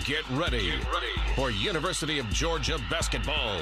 Get ready for University of Georgia basketball.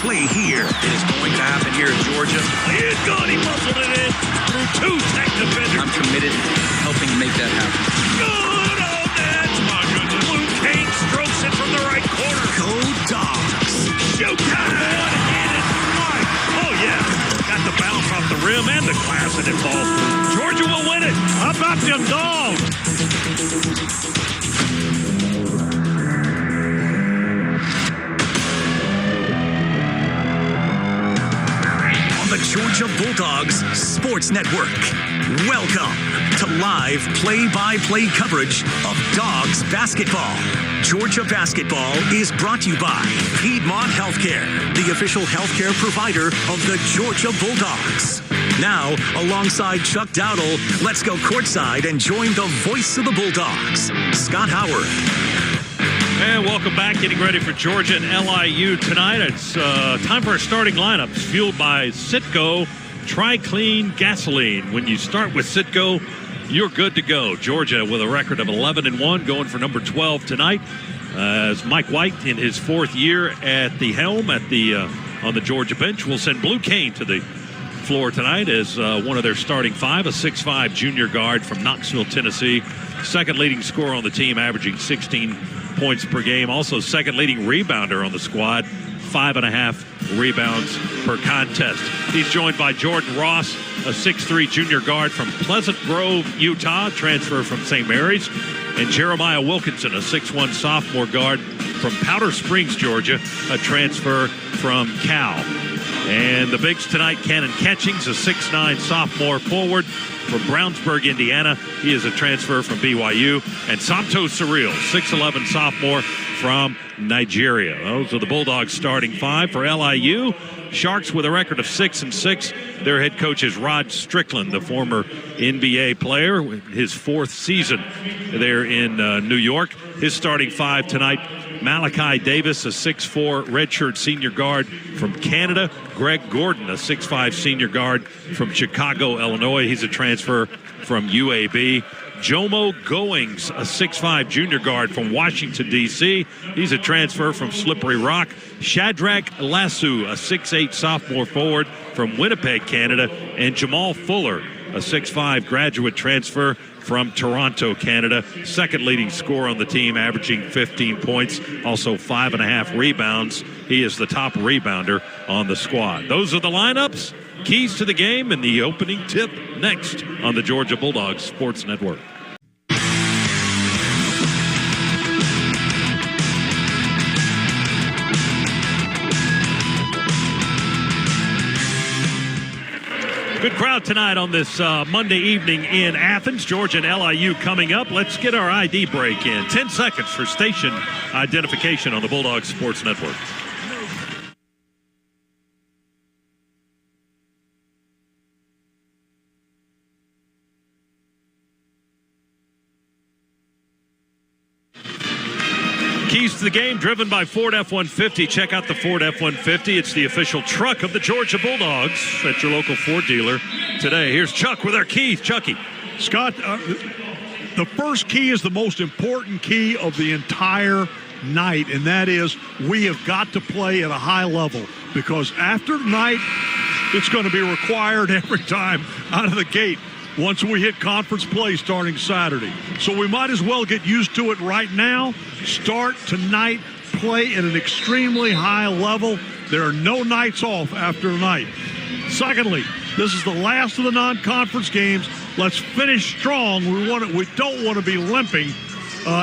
Play here. It is going to happen here in Georgia. He is good. He muscled it in through two tech defenders. I'm committed to helping make that happen. Good on that. My goodness. Blue Kane strokes it from the right corner. Go Dogs. Showtime. One-handed strike. Oh, yeah. Got the bounce off the rim and the glass and it falls through. Georgia will win it. How about them Dogs? The Georgia Bulldogs Sports Network. Welcome to live play-by-play coverage of Dogs basketball. Georgia basketball is brought to you by Piedmont Healthcare, the official healthcare provider of the Georgia Bulldogs. Now, alongside Chuck Dowdle, let's go courtside and join the voice of the Bulldogs, Scott Howard. And welcome back. Getting ready for Georgia and LIU tonight. It's time for our starting lineups, fueled by Citgo Tri-Clean Gasoline. When you start with Citgo, you're good to go. Georgia with a record of 11-1, going for number 12 tonight. As Mike White, in his fourth year at the helm on the Georgia bench, will send Blue Kane to the floor tonight as one of their starting five, a 6'5 junior guard from Knoxville, Tennessee. Second leading scorer on the team, averaging 16 points per game. Also second leading rebounder on the squad, 5.5 rebounds per contest. He's joined by Jordan Ross, a 6'3 junior guard from Pleasant Grove, Utah, transfer from St. Mary's, and Jeremiah Wilkinson, a 6'1 sophomore guard from Powder Springs, Georgia, a transfer from Cal. And the bigs tonight, Cannon Catchings, a 6'9 sophomore forward from Brownsburg, Indiana. He is a transfer from BYU. And Santo Surreal, 6'11 sophomore from Nigeria. Those are the Bulldogs starting five. For LIU, Sharks with a record of 6-6. Their head coach is Rod Strickland, the former NBA player, his fourth season there in New York. His starting five tonight: Malachi Davis, a 6'4 redshirt senior guard from Canada. Greg Gordon, a 6'5 senior guard from Chicago, Illinois. He's a transfer from UAB. Jomo Goings, a 6'5 junior guard from Washington, D.C. He's a transfer from Slippery Rock. Shadrach Lassu, a 6'8 sophomore forward from Winnipeg, Canada. And Jamal Fuller, a 6'5 graduate transfer from Toronto, Canada. Second leading scorer on the team, averaging 15 points, also 5.5 rebounds. He is the top rebounder on the squad. Those are the lineups, keys to the game, and the opening tip next on the Georgia Bulldogs Sports Network. Good crowd tonight on this Monday evening in Athens. Georgia and LIU coming up. Let's get our ID break in. 10 seconds for station identification on the Bulldogs Sports Network. Keys to the game driven by Ford F-150. Check out the Ford F-150. It's the official truck of the Georgia Bulldogs at your local Ford dealer today. Here's Chuck with our keys. Chucky. Scott, the first key is the most important key of the entire night, and that is we have got to play at a high level, because after tonight, it's going to be required every time out of the gate once we hit conference play starting Saturday. So we might as well get used to it right now. Start tonight, play at an extremely high level. There are no nights off after tonight. Secondly, this is the last of the non-conference games. Let's finish strong. We don't want to be limping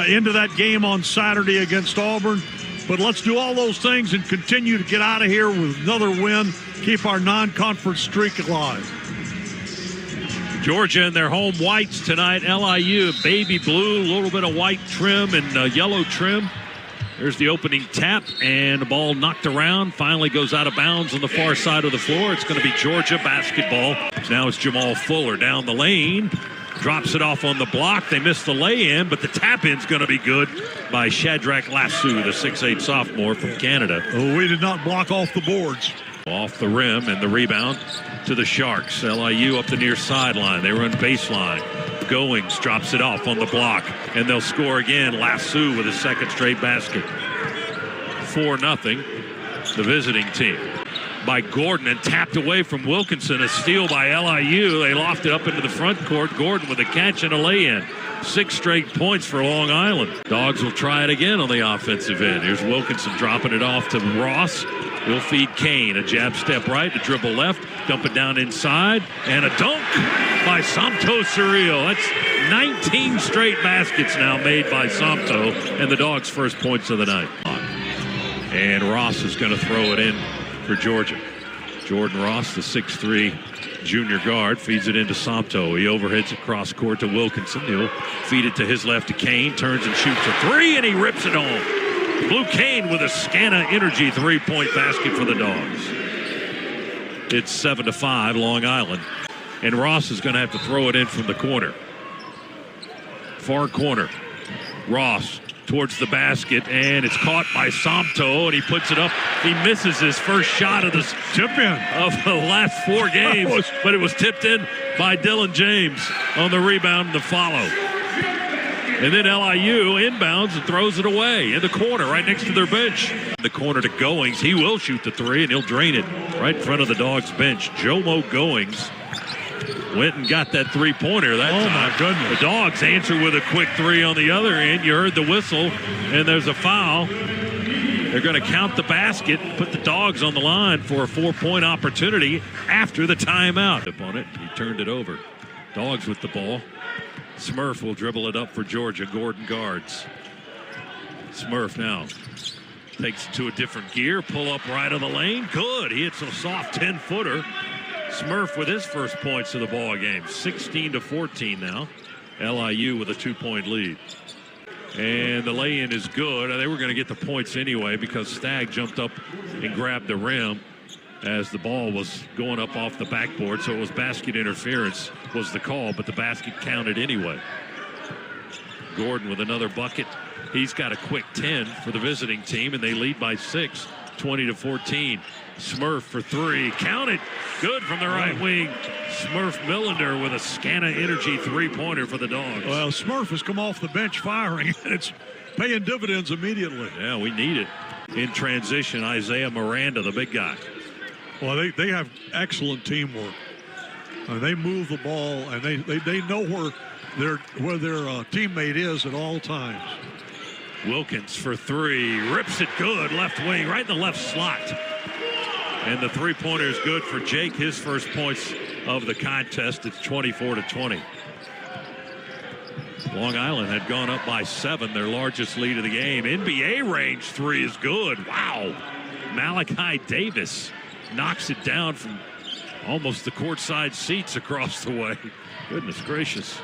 into that game on Saturday against Auburn. but let's do all those things and continue to get out of here with another win, keep our non-conference streak alive. Georgia in their home whites tonight. LIU, baby blue, a little bit of white trim and yellow trim. There's the opening tap, and the ball knocked around. Finally goes out of bounds on the far side of the floor. It's going to be Georgia basketball. Now it's Jamal Fuller down the lane. Drops it off on the block. They missed the lay-in, but the tap-in's going to be good by Shadrach Lassu, the 6'8 sophomore from Canada. Oh, we did not block off the boards. Off the rim, and the rebound to the Sharks. LIU up the near sideline. They run baseline. Goings drops it off on the block, and they'll score again. Lassu with his second straight basket. 4-0, the visiting team. By Gordon, and tapped away from Wilkinson. A steal by LIU. They loft it up into the front court. Gordon with a catch and a lay-in. 6 straight points for Long Island. Dogs will try it again on the offensive end. Here's Wilkinson dropping it off to Ross. He'll feed Kane. A jab step right, a dribble left, dump it down inside, and a dunk by Somto Surreal. That's 19 straight baskets now made by Somto, and the Dogs' first points of the night. And Ross is going to throw it in for Georgia. Jordan Ross, the 6'3 junior guard, feeds it into Somto. He overheads it cross court to Wilkinson. He'll feed it to his left to Kane, turns and shoots a three, and he rips it home. Blue Kane with a Scana Energy three-point basket for the Dogs. It's 7-5, Long Island. And Ross is going to have to throw it in from the corner. Far corner. Ross towards the basket, and it's caught by Somto, and he puts it up. He misses his first shot of this tip-in of the last 4 games, but it was tipped in by Dylan James on the rebound and the follow. And then LIU inbounds and throws it away in the corner right next to their bench. The corner to Goings. He will shoot the three, and he'll drain it right in front of the Dogs' bench. Jomo Goings went and got that three-pointer that time. My goodness. The Dogs answer with a quick three on the other end. You heard the whistle, and there's a foul. They're going to count the basket, put the Dogs on the line for a 4-point opportunity after the timeout. Up on it, he turned it over. Dogs with the ball. Smurf will dribble it up for Georgia. Gordon guards. Smurf now takes it to a different gear. Pull up right of the lane. Good. He hits a soft 10-footer. Smurf with his first points of the ball game. 16-14 now. LIU with a 2-point lead. And the lay-in is good. They were going to get the points anyway because Stagg jumped up and grabbed the rim as the ball was going up off the backboard. So it was basket interference was the call, but the basket counted anyway. Gordon with another bucket. He's got a quick 10 for the visiting team, and they lead by 6, 20-14. Smurf for three. Counted. Good from the right wing. Smurf Millender with a Scana Energy three-pointer for the Dogs. Well, Smurf has come off the bench firing, and it's paying dividends immediately. Yeah, we need it. In transition, Isaiah Miranda, the big guy. Well, they have excellent teamwork. They move the ball, and they know where their teammate is at all times. Wilkins for three. Rips it good. Left wing, right in the left slot. And the three-pointer is good for Jake. His first points of the contest. It's 24-20. Long Island had gone up by 7, their largest lead of the game. NBA range three is good. Wow. Malachi Davis knocks it down from almost the courtside seats across the way. Goodness gracious.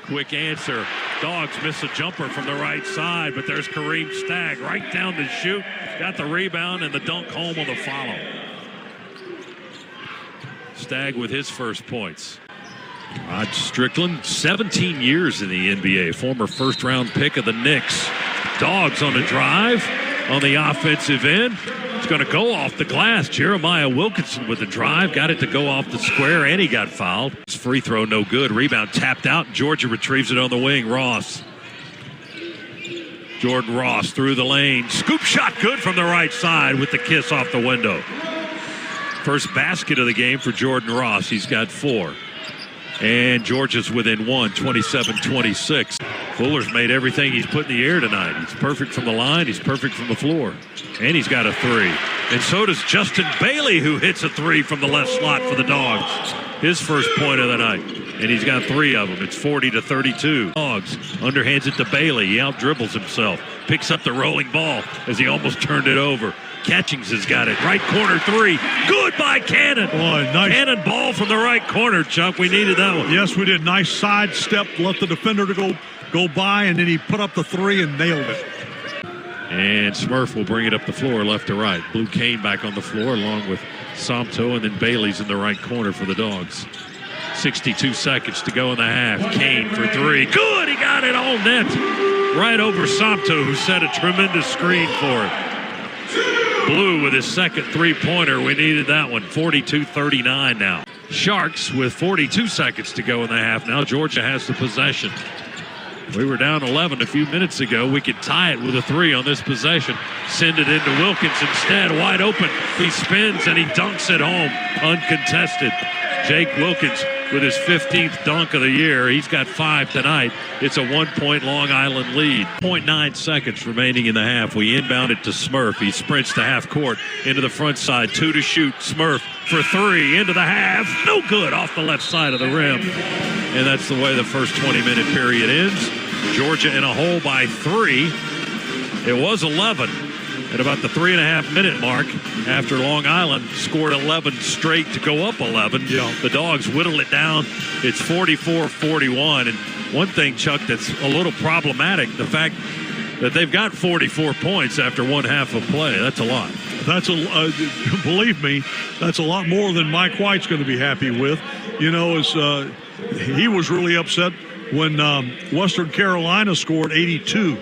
Quick answer. Dogs miss a jumper from the right side, but there's Kareem Stagg right down the chute. Got the rebound and the dunk home on the follow. Stagg with his first points. Rod Strickland, 17 years in the NBA, former first-round pick of the Knicks. Dogs on the drive on the offensive end. It's going to go off the glass. Jeremiah Wilkinson with the drive. Got it to go off the square, and he got fouled. His free throw no good. Rebound tapped out. Georgia retrieves it on the wing. Ross. Jordan Ross through the lane. Scoop shot good from the right side with the kiss off the window. First basket of the game for Jordan Ross. He's got 4. And Georgia's within 1, 27-26. Fuller's made everything he's put in the air tonight. He's perfect from the line. He's perfect from the floor. And he's got a 3. And so does Justin Bailey, who hits a 3 from the left slot for the Dogs. His first point of the night. And he's got 3 of them. It's 40-32. Dogs underhands it to Bailey. He out-dribbles himself. Picks up the rolling ball as he almost turned it over. Catchings has got it. Right corner three. Good by Cannon. Boy, nice. Cannon ball from the right corner, Chuck. We needed that one. Yes, we did. Nice side step. Let the defender to go by, and then he put up the three and nailed it. And Smurf will bring it up the floor left to right. Blue Kane back on the floor along with Somto, and then Bailey's in the right corner for the Dogs. 62 seconds to go in the half. Kane for three. Good! He got it all net. Right over Somto, who set a tremendous screen for it. Blue with his second three-pointer. We needed that one. 42-39 now. Sharks with 42 seconds to go in the half. Now Georgia has the possession. We were down 11 a few minutes ago. We could tie it with a three on this possession. Send it into Wilkins instead. Wide open. He spins and he dunks it home. Uncontested. Jake Wilkins with his 15th dunk of the year. He's got 5 tonight. It's a 1-point Long Island lead. 0.9 seconds remaining in the half. We inbound it to Smurf. He sprints to half court into the front side. 2 to shoot. Smurf for 3 into the half. No good off the left side of the rim. And that's the way the first 20-minute period ends. Georgia in a hole by 3. It was 11 at about the 3.5-minute mark after Long Island scored 11 straight to go up 11. Yeah. The Dogs whittle it down. It's 44-41. And one thing, Chuck, that's a little problematic, the fact that they've got 44 points after one half of play. That's a lot. That's believe me, that's a lot more than Mike White's going to be happy with. You know, he was really upset when Western Carolina scored 82.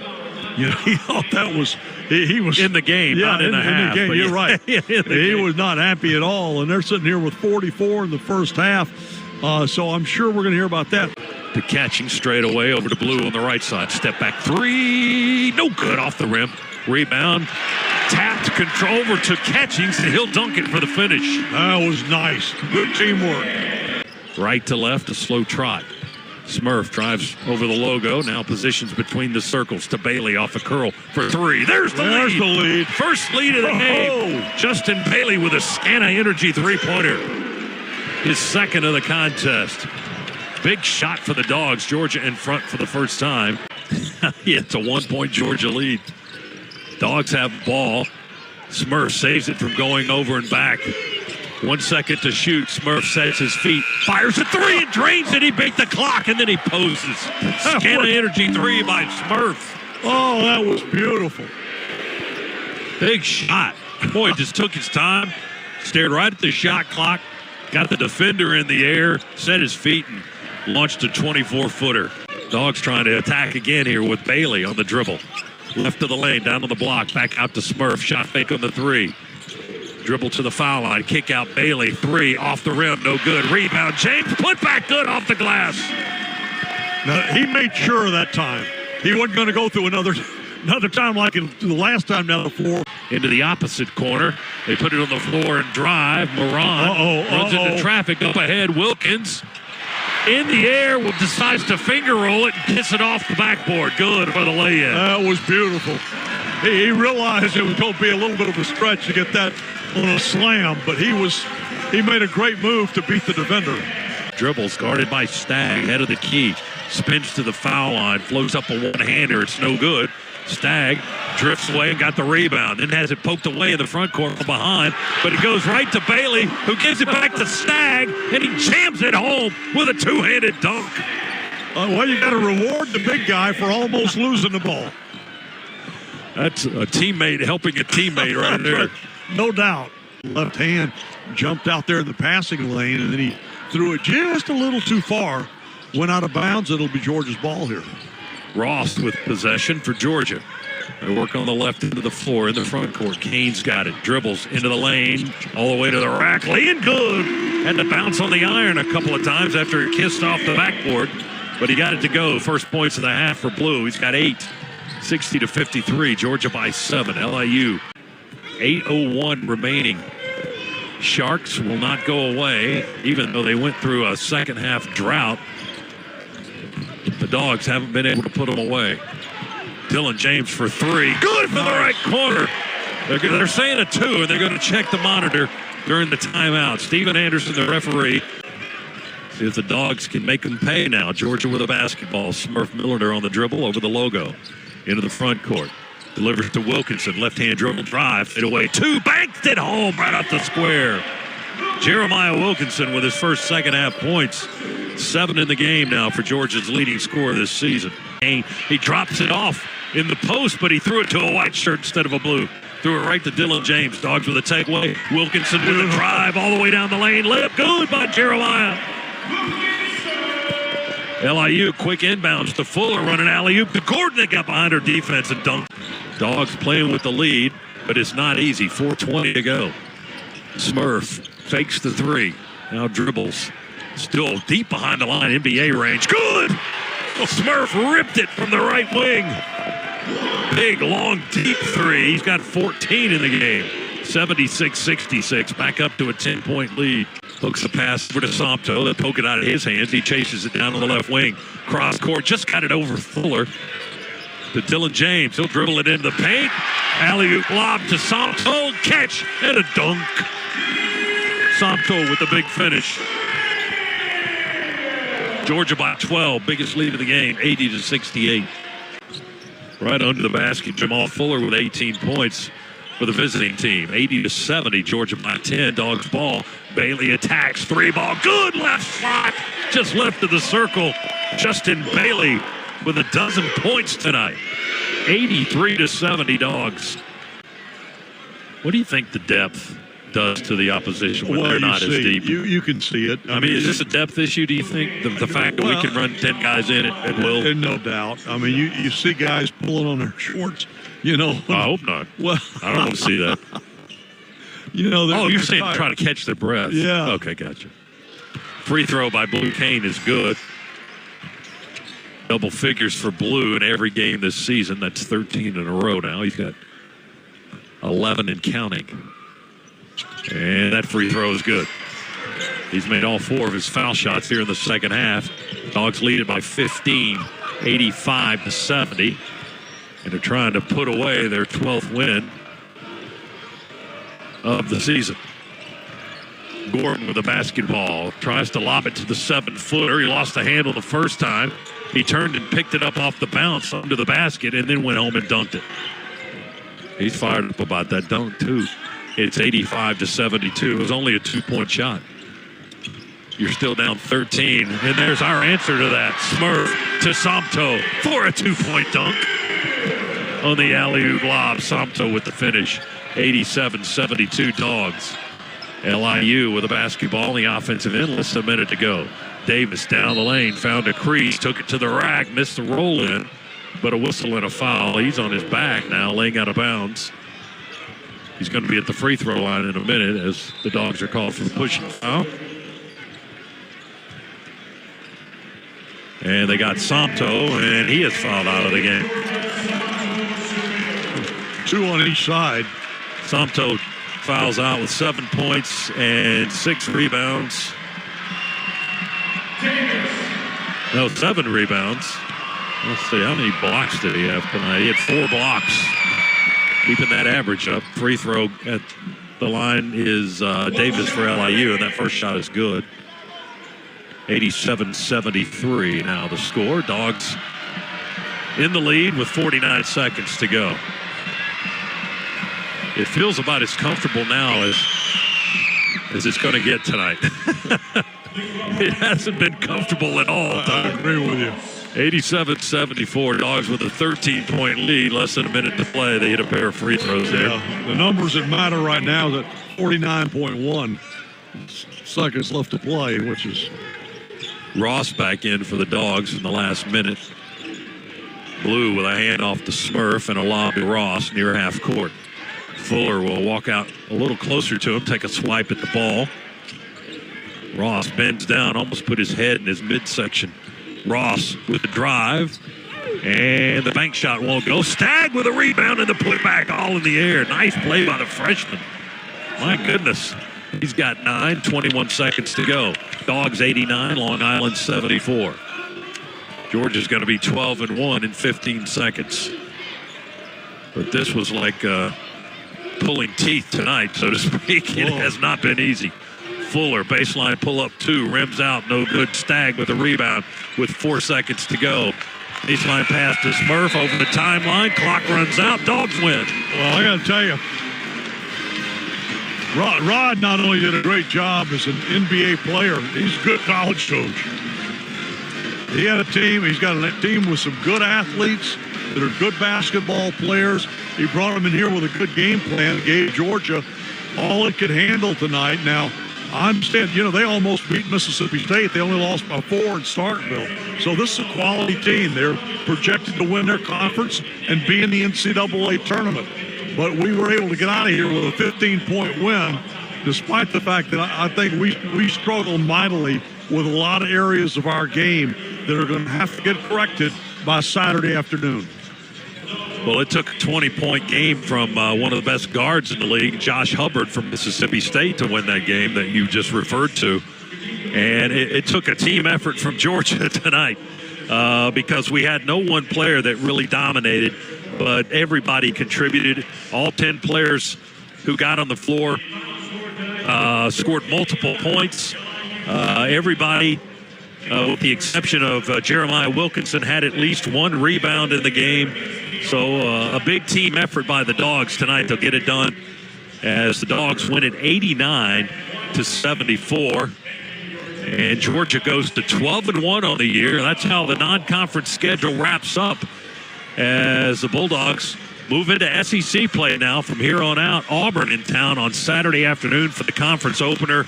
You know, he thought that was he was in the game, not in the half. The game. You're right. He was not happy at all, and they're sitting here with 44 in the first half. So I'm sure we're going to hear about that. The catching straight away over to Blue on the right side. Step back three. No good off the rim. Rebound. Tapped control over to Catchings, and he'll dunk it for the finish. That was nice. Good teamwork. Right to left, a slow trot. Smurf drives over the logo. Now positions between the circles to Bailey off a curl for 3. There's the lead. First lead of the game. Justin Bailey with a Scana Energy three-pointer. His second of the contest. Big shot for the Dogs. Georgia in front for the first time. It's a 1-point Georgia lead. Dogs have the ball. Smurf saves it from going over and back. 1 second to shoot. Smurf sets his feet, fires a 3 and drains it. He beat the clock, and then he poses. Scana Energy 3 by Smurf. Oh, that was beautiful. Big shot. Boy, just took his time, stared right at the shot clock, got the defender in the air, set his feet, and launched a 24-footer. Dogs trying to attack again here with Bailey on the dribble. Left of the lane, down on the block, back out to Smurf. Shot fake on the 3. Dribble to the foul line, kick out Bailey, 3 off the rim, no good. Rebound, James, put back good off the glass. Now, he made sure that time he wasn't going to go through another time like the last time down the floor. Into the opposite corner, they put it on the floor and drive. Moran runs into traffic up ahead. Wilkins in the air, decides to finger roll it and kiss it off the backboard. Good for the lay-in. That was beautiful. He realized it was going to be a little bit of a stretch to get that on a slam, but he made a great move to beat the defender. Dribbles guarded by Stagg, head of the key. Spins to the foul line, floats up a one-hander. It's no good. Stagg drifts away and got the rebound. Then has it poked away in the front court from behind. But it goes right to Bailey, who gives it back to Stagg, and he jams it home with a two-handed dunk. Well, you got to reward the big guy for almost losing the ball. That's a teammate helping a teammate right there. No doubt. Left hand jumped out there in the passing lane, and then he threw it just a little too far. Went out of bounds. It'll be Georgia's ball here. Ross with possession for Georgia. They work on the left end of the floor in the front court. Kane's got it. Dribbles into the lane, all the way to the rack. Laying good. Had to bounce on the iron a couple of times after it kissed off the backboard. But he got it to go. First points of the half for Blue. He's got 8. 60-53. Georgia by 7. LIU. 8:01 remaining. Sharks will not go away, even though they went through a second half drought. The Dogs haven't been able to put them away. Dylan James for 3. Good for the right corner. They're saying a 2, and they're going to check the monitor during the timeout. Steven Anderson, the referee. See if the Dogs can make them pay now. Georgia with a basketball. Smurf Milliner on the dribble over the logo. Into the front court. Delivers to Wilkinson. Left-hand dribble drive. It away. 2. Banked it home right up the square. Jeremiah Wilkinson with his first second-half points. 7 in the game now for Georgia's leading scorer this season. He drops it off in the post, but he threw it to a white shirt instead of a blue. Threw it right to Dylan James. Dogs with a takeaway. Wilkinson with a drive all the way down the lane. Layup good by Jeremiah. LIU quick inbounds to Fuller, running alley-oop to Gordon that got behind her defense and dunked. Dogs playing with the lead, but it's not easy. 4:20 to go. Smurf fakes the 3. Now dribbles. Still deep behind the line, NBA range. Good! Smurf ripped it from the right wing. Big, long, deep 3. He's got 14 in the game. 76-66, back up to a 10-point lead. Hooks the pass over to Sompto. They poke it out of his hands. He chases it down on the left wing. Cross court, just got it over Fuller. To Dylan James. He'll dribble it into the paint. Alley-oop lob to Sompto. Catch and a dunk. Sompto with the big finish. Georgia by 12. Biggest lead of the game, 80-68. Right under the basket, Jamal Fuller with 18 points for the visiting team. 80-70, Georgia by 10. Dogs ball. Bailey attacks. 3-ball. Good left slot. Just left of the circle. Justin Bailey with a dozen points tonight. 83-70 Dogs. What do you think the depth does to the opposition when they're not as deep? You can see it. I mean, is this a depth issue, do you think? The fact that we can run 10 guys in at will? No doubt. I mean, you see guys pulling on their shorts, you know. I hope not. Well, I don't want to see that. You know, you're saying try to catch their breath. Yeah. Okay, gotcha. Free throw by Blue Kane is good. Double figures for Blue in every game this season. That's 13 in a row now. He's got 11 and counting. And that free throw is good. He's made all 4 of his foul shots here in the second half. Dogs lead it by 15, 85-70. And they're trying to put away their 12th win of the season. Gordon with the basketball. Tries to lob it to the 7-footer. He lost the handle the first time. He turned and picked it up off the bounce under the basket and then went home and dunked it. He's fired up about that dunk, too. It's 85-72. It was only a 2-point shot. You're still down 13. And there's our answer to that. Smurf to Sompto for a 2-point dunk. On the alley-oop lob, Sompto with the finish. 87-72 Dogs. LIU with a basketball in the offensive end. Less than a minute to go. Davis down the lane, found a crease, took it to the rack, missed the roll in, but a whistle and a foul. He's on his back now, laying out of bounds. He's going to be at the free throw line in a minute as the Dogs are called for the pushing foul. And they got Sompto, and he is fouled out of the game. 2 on each side. Sompto fouls out with 7 points and 6 rebounds. No, 7 rebounds. Let's see, how many blocks did he have tonight? He had 4 blocks. Keeping that average up. Free throw at the line is Davis for LIU, and that first shot is good. 87-73 now the score. Dogs in the lead with 49 seconds to go. It feels about as comfortable now as it's going to get tonight. It hasn't been comfortable at all. I agree with you. 87-74, Dogs with a 13-point lead, less than a minute to play. They hit a pair of free throws there. Yeah, the numbers that matter right now is at 49.1 seconds left to play, which is... Ross back in for the Dogs in the last minute. Blue with a handoff to Smurf and a lob to Ross near half court. Fuller will walk out a little closer to him, take a swipe at the ball. Ross bends down, almost put his head in his midsection. Ross with the drive, and the bank shot won't go. Stagg with a rebound and the putback all in the air. Nice play by the freshman. My goodness. He's got 9, 21 seconds to go. Dogs 89, Long Island 74. Georgia's going to be 12-1 in 15 seconds. But this was like pulling teeth tonight, so to speak. It has not been easy. Fuller, baseline pull-up 2, rims out, no good. Stagg with a rebound with 4 seconds to go. Baseline pass to Smurf over the timeline. Clock runs out. Dogs win. Well, I got to tell you, Rod not only did a great job as an NBA player, he's a good college coach. He had a team. He's got a team with some good athletes that are good basketball players. He brought them in here with a good game plan and gave Georgia all it could handle tonight. Now, I understand, they almost beat Mississippi State. They only lost by 4 in Starkville. So this is a quality team. They're projected to win their conference and be in the NCAA tournament. But we were able to get out of here with a 15-point win, despite the fact that I think we struggle mightily with a lot of areas of our game that are going to have to get corrected by Saturday afternoon. Well, it took a 20-point game from one of the best guards in the league, Josh Hubbard from Mississippi State, to win that game that you just referred to. And it took a team effort from Georgia tonight because we had no one player that really dominated, but everybody contributed. All 10 players who got on the floor scored multiple points. Everybody, with the exception of Jeremiah Wilkinson, had at least one rebound in the game. So a big team effort by the Dogs tonight. They'll get it done as the Dogs win it 89-74. And Georgia goes to 12-1 on the year. That's how the non-conference schedule wraps up as the Bulldogs move into SEC play now from here on out. Auburn in town on Saturday afternoon for the conference opener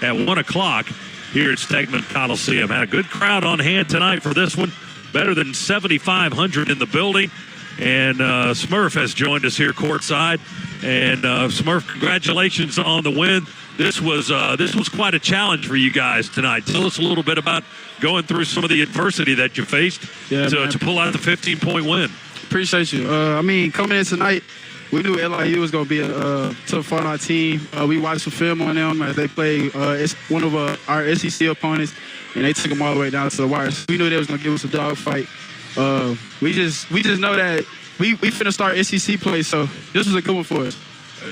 at 1 o'clock here at Stegman Coliseum. Had a good crowd on hand tonight for this one. Better than 7,500 in the building. And Smurf has joined us here courtside. And Smurf, congratulations on the win. This was quite a challenge for you guys tonight. Tell us a little bit about going through some of the adversity that you faced to pull out the 15-point win. Appreciate you. Coming in tonight, we knew LIU was going to be a tough fight on our team. We watched some film on them as they played one of our SEC opponents, and they took them all the way down to the wire. So we knew they was going to give us a dog fight. We just know that we finna start SEC play, so this was a good one for us.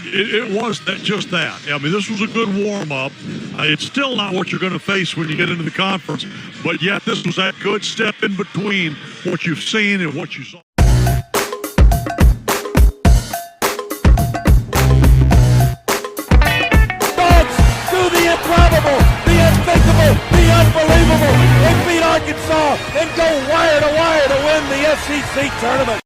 It was just that. I mean, this was a good warm-up. It's still not what you're going to face when you get into the conference, but yet this was that good step in between what you've seen and what you saw. Dogs do the improbable, the unthinkable, the unbelievable. They beat Arkansas and go wire to wire to win the SEC tournament.